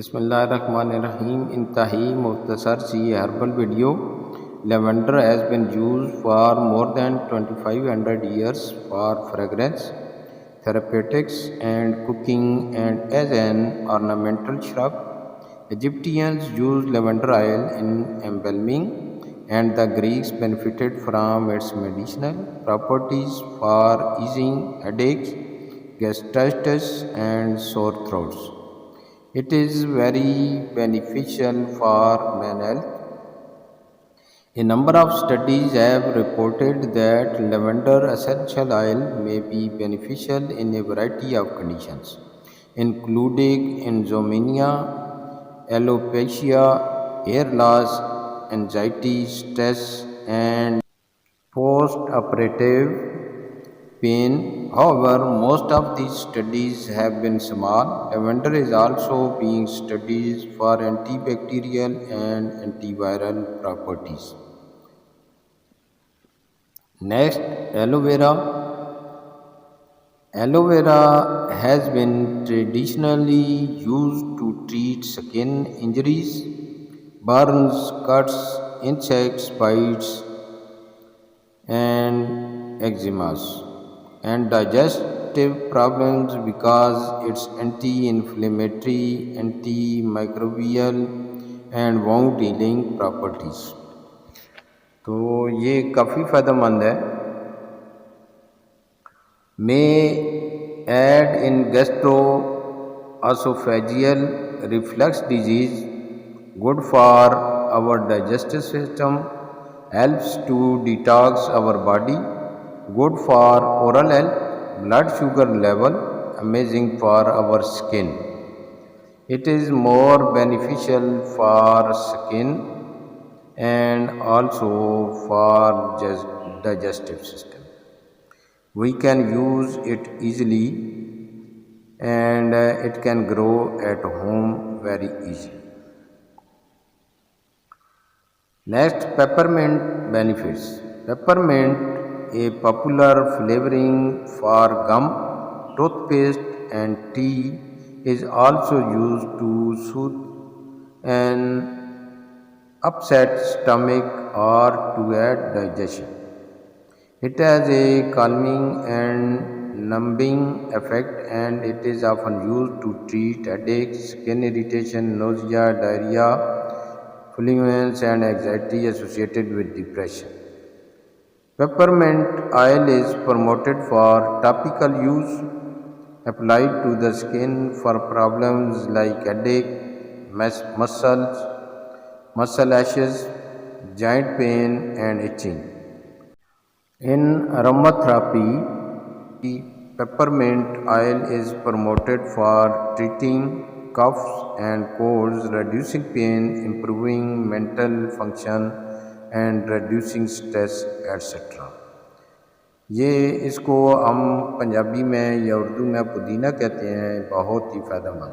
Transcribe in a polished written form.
बिस्मिल्लाहिर्रहमानिर्रहीम। इंतहाई मुख्तसर सी herbal video. Lavender has been used for more than 2500 years for fragrance, therapeutics and cooking and as an ornamental shrub. Egyptians used lavender oil in embalming and the Greeks benefited from its medicinal properties for easing headaches, gastritis and sore throats. It is very beneficial for man health. A number of studies have reported that lavender essential oil may be beneficial in a variety of conditions, including insomnia, alopecia, hair loss, anxiety, stress, and post-operative pain. However, most of these studies have been small. Lavender is also being studied for antibacterial and antiviral properties. Next, aloe vera. Aloe vera has been traditionally used to treat skin injuries, burns, cuts, insects, bites, and eczemas and digestive problems because it's anti-inflammatory, antimicrobial and wound healing properties. तो ये काफ़ी फ़ायदेमंद है। May aid in gastroesophageal reflux disease, good for our digestive system, helps to detox our body, good for oral health, blood sugar level, amazing for our skin. It is more beneficial for skin and also for digestive system. We can use it easily and it can grow at home very easily. Next, peppermint benefits. Peppermint, a popular flavoring for gum, toothpaste and tea, is also used to soothe an upset stomach or to aid digestion. It has a calming and numbing effect and it is often used to treat headaches, skin irritation, nausea, diarrhea, fluence and anxiety associated with depression. Peppermint oil is promoted for topical use, applied to the skin for problems like headache, muscle ashes, joint pain and itching. In aromatherapy, peppermint oil is promoted for treating coughs and colds, reducing pain, improving mental function and reducing stress etc. ये इसको हम पंजाबी में या उर्दू में पुदीना कहते हैं। बहुत ही फ़ायदेमंद।